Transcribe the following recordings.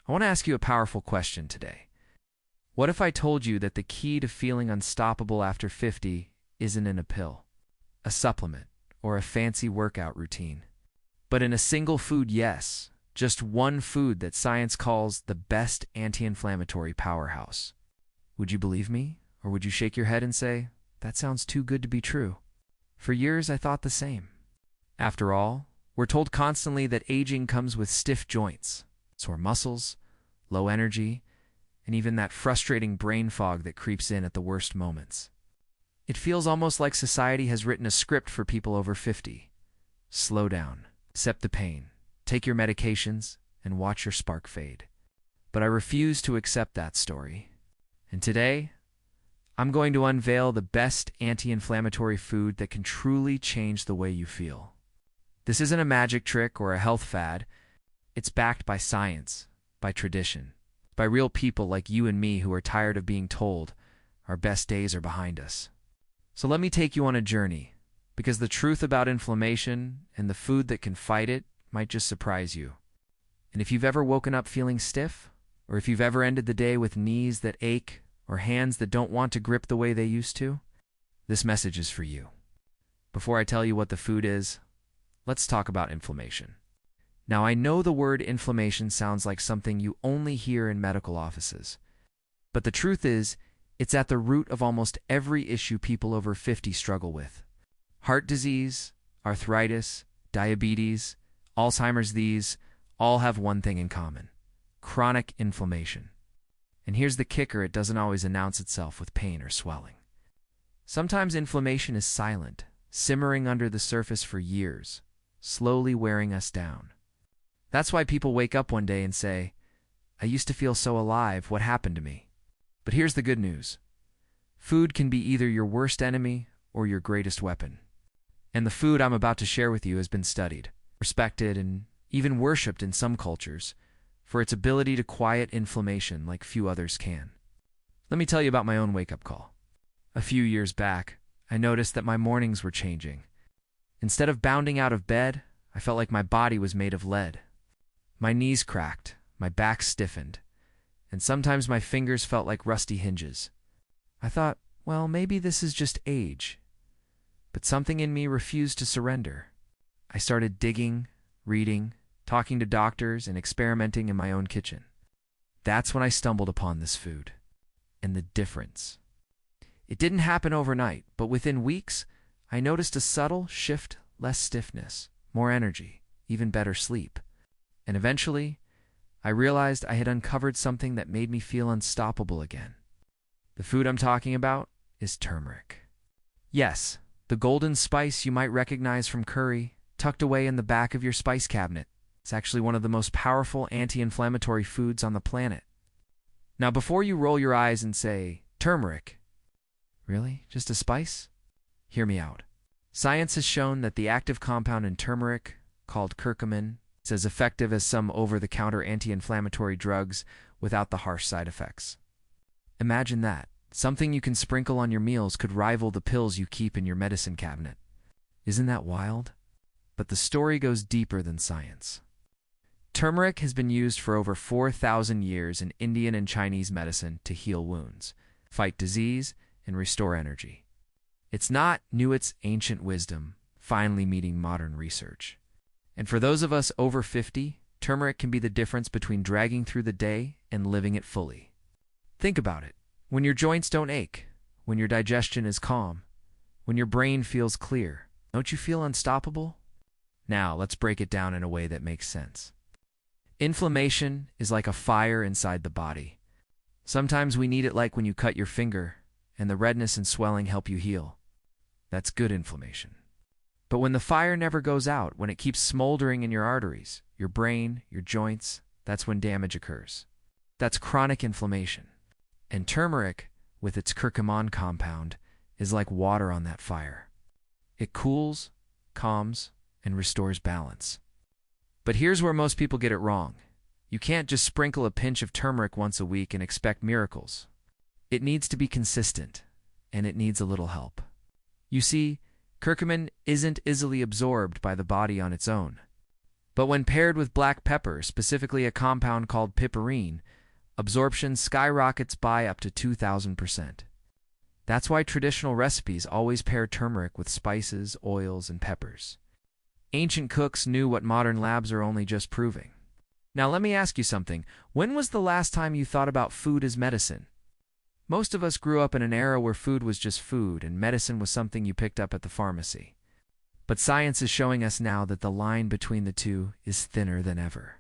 I want to ask you a powerful question today. What if I told you that the key to feeling unstoppable after 50 isn't in a pill, a supplement, or a fancy workout routine, but in a single food? Yes, just one food that science calls the best anti-inflammatory powerhouse. Would you believe me? Or would you shake your head and say, that sounds too good to be true? For years, I thought the same. After all, we're told constantly that aging comes with stiff joints, sore muscles, low energy, and even that frustrating brain fog that creeps in at the worst moments. It feels almost like society has written a script for people over 50. Slow down, accept the pain, take your medications, and watch your spark fade. But I refuse to accept that story. And today, I'm going to unveil the best anti-inflammatory food that can truly change the way you feel. This isn't a magic trick or a health fad. It's backed by science, by tradition, by real people like you and me who are tired of being told our best days are behind us. So let me take you on a journey, because the truth about inflammation and the food that can fight it might just surprise you. And if you've ever woken up feeling stiff, or if you've ever ended the day with knees that ache or hands that don't want to grip the way they used to, this message is for you. Before I tell you what the food is, let's talk about inflammation. Now, I know the word inflammation sounds like something you only hear in medical offices, but the truth is, it's at the root of almost every issue people over 50 struggle with. Heart disease, arthritis, diabetes, Alzheimer's, these all have one thing in common: chronic inflammation. And here's the kicker: it doesn't always announce itself with pain or swelling. Sometimes inflammation is silent, simmering under the surface for years, slowly wearing us down. That's why people wake up one day and say, I used to feel so alive, what happened to me? But here's the good news. Food can be either your worst enemy or your greatest weapon. And the food I'm about to share with you has been studied, respected, and even worshipped in some cultures for its ability to quiet inflammation like few others can. Let me tell you about my own wake-up call. A few years back, I noticed that my mornings were changing. Instead of bounding out of bed, I felt like my body was made of lead. My knees cracked, my back stiffened, and sometimes my fingers felt like rusty hinges. I thought, well, maybe this is just age. But something in me refused to surrender. I started digging, reading, talking to doctors, and experimenting in my own kitchen. That's when I stumbled upon this food, and the difference. It didn't happen overnight, but within weeks, I noticed a subtle shift: less stiffness, more energy, even better sleep. And eventually, I realized I had uncovered something that made me feel unstoppable again. The food I'm talking about is turmeric. Yes, the golden spice you might recognize from curry, tucked away in the back of your spice cabinet. It's actually one of the most powerful anti-inflammatory foods on the planet. Now, before you roll your eyes and say, turmeric, really? Just a spice? Hear me out. Science has shown that the active compound in turmeric, called curcumin, is as effective as some over-the-counter anti-inflammatory drugs without the harsh side effects. Imagine that. Something you can sprinkle on your meals could rival the pills you keep in your medicine cabinet. Isn't that wild? But the story goes deeper than science. Turmeric has been used for over 4,000 years in Indian and Chinese medicine to heal wounds, fight disease, and restore energy. It's not new, it's ancient wisdom, finally meeting modern research. And for those of us over 50, turmeric can be the difference between dragging through the day and living it fully. Think about it. When your joints don't ache, when your digestion is calm, when your brain feels clear, don't you feel unstoppable? Now, let's break it down in a way that makes sense. Inflammation is like a fire inside the body. Sometimes we need it, like when you cut your finger and the redness and swelling help you heal. That's good inflammation. But when the fire never goes out, when it keeps smoldering in your arteries, your brain, your joints, that's when damage occurs. That's chronic inflammation. And turmeric, with its curcumin compound, is like water on that fire. It cools, calms, and restores balance. But here's where most people get it wrong. You can't just sprinkle a pinch of turmeric once a week and expect miracles. It needs to be consistent, and it needs a little help. You see, curcumin isn't easily absorbed by the body on its own. But when paired with black pepper, specifically a compound called piperine, absorption skyrockets by up to 2,000%. That's why traditional recipes always pair turmeric with spices, oils, and peppers. Ancient cooks knew what modern labs are only just proving. Now let me ask you something. When was the last time you thought about food as medicine? Most of us grew up in an era where food was just food and medicine was something you picked up at the pharmacy. But science is showing us now that the line between the two is thinner than ever.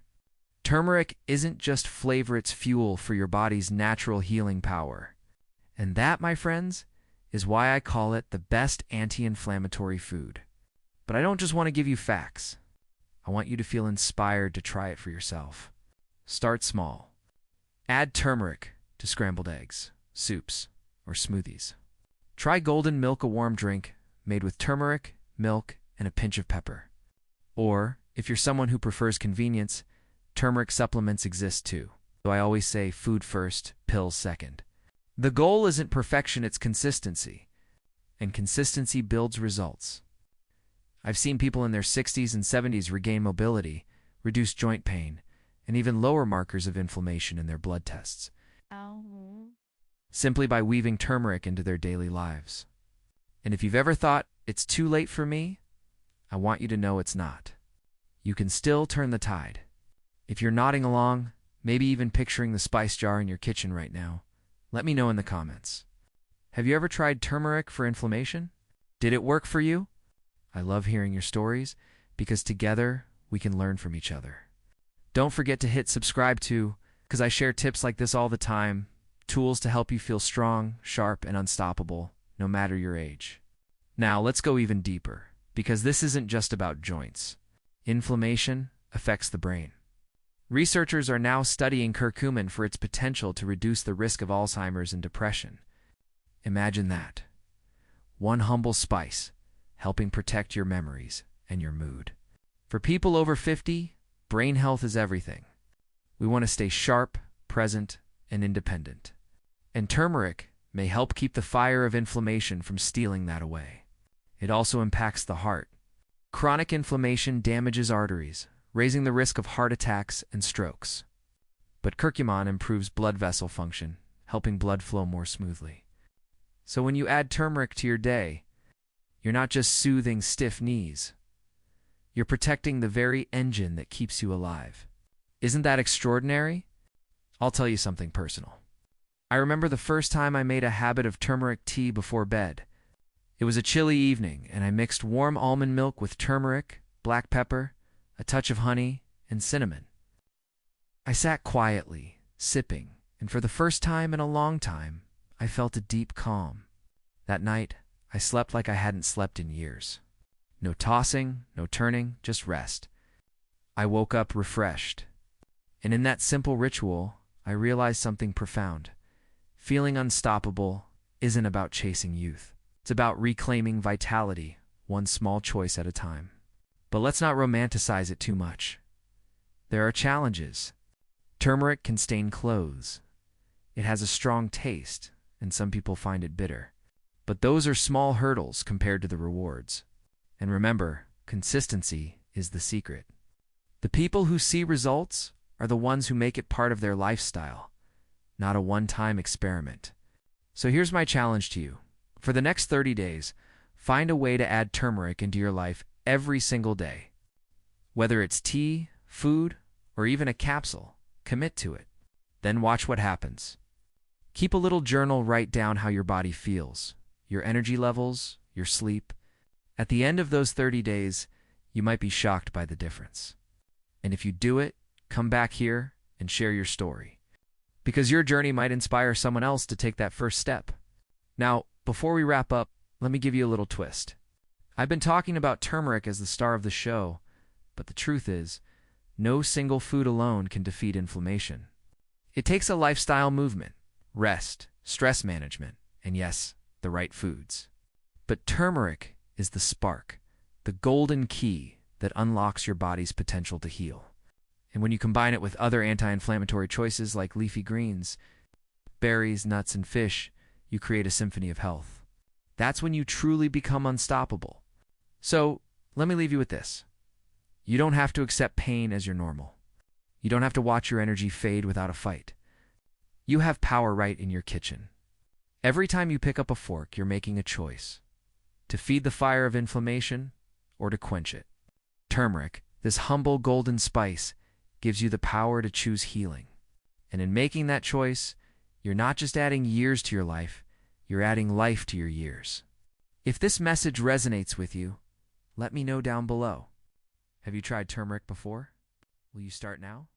Turmeric isn't just flavor, it's fuel for your body's natural healing power. And that, my friends, is why I call it the best anti-inflammatory food. But I don't just want to give you facts. I want you to feel inspired to try it for yourself. Start small. Add turmeric to scrambled eggs, soups, or smoothies. Try golden milk, a warm drink made with turmeric, milk, and a pinch of pepper. Or, if you're someone who prefers convenience, turmeric supplements exist too. So I always say food first, pills second. The goal isn't perfection, it's consistency. And consistency builds results. I've seen people in their 60s and 70s regain mobility, reduce joint pain, and even lower markers of inflammation in their blood tests. Simply by weaving turmeric into their daily lives. And if you've ever thought, it's too late for me, I want you to know it's not. You can still turn the tide. If you're nodding along, maybe even picturing the spice jar in your kitchen right now, let me know in the comments. Have you ever tried turmeric for inflammation? Did it work for you? I love hearing your stories because together we can learn from each other. Don't forget to hit subscribe too, because I share tips like this all the time, tools to help you feel strong, sharp, and unstoppable, no matter your age. Now let's go even deeper, because this isn't just about joints. Inflammation affects the brain. Researchers are now studying curcumin for its potential to reduce the risk of Alzheimer's and depression. Imagine that. One humble spice, helping protect your memories and your mood. For people over 50, brain health is everything. We want to stay sharp, present, and independent. And turmeric may help keep the fire of inflammation from stealing that away. It also impacts the heart. Chronic inflammation damages arteries, raising the risk of heart attacks and strokes. But curcumin improves blood vessel function, helping blood flow more smoothly. So when you add turmeric to your day, you're not just soothing stiff knees. You're protecting the very engine that keeps you alive. Isn't that extraordinary? I'll tell you something personal. I remember the first time I made a habit of turmeric tea before bed. It was a chilly evening, and I mixed warm almond milk with turmeric, black pepper, a touch of honey, and cinnamon. I sat quietly, sipping, and for the first time in a long time, I felt a deep calm. That night, I slept like I hadn't slept in years. No tossing, no turning, just rest. I woke up refreshed. And in that simple ritual, I realized something profound. Feeling unstoppable isn't about chasing youth. It's about reclaiming vitality, one small choice at a time. But let's not romanticize it too much. There are challenges. Turmeric can stain clothes. It has a strong taste, and some people find it bitter. But those are small hurdles compared to the rewards. And remember, consistency is the secret. The people who see results are the ones who make it part of their lifestyle, not a one-time experiment. So here's my challenge to you. For the next 30 days, find a way to add turmeric into your life every single day. Whether it's tea, food, or even a capsule, commit to it. Then watch what happens. Keep a little journal, write down how your body feels, your energy levels, your sleep. At the end of those 30 days, you might be shocked by the difference. And if you do it, come back here and share your story. Because your journey might inspire someone else to take that first step. Now, before we wrap up, let me give you a little twist. I've been talking about turmeric as the star of the show, but the truth is, no single food alone can defeat inflammation. It takes a lifestyle movement, rest, stress management, and yes, the right foods. But turmeric is the spark, the golden key that unlocks your body's potential to heal. And when you combine it with other anti-inflammatory choices like leafy greens, berries, nuts, and fish, you create a symphony of health. That's when you truly become unstoppable. So, let me leave you with this. You don't have to accept pain as your normal. You don't have to watch your energy fade without a fight. You have power right in your kitchen. Every time you pick up a fork, you're making a choice: to feed the fire of inflammation or to quench it. Turmeric, this humble golden spice, gives you the power to choose healing. And in making that choice, you're not just adding years to your life, you're adding life to your years. If this message resonates with you, let me know down below. Have you tried turmeric before? Will you start now?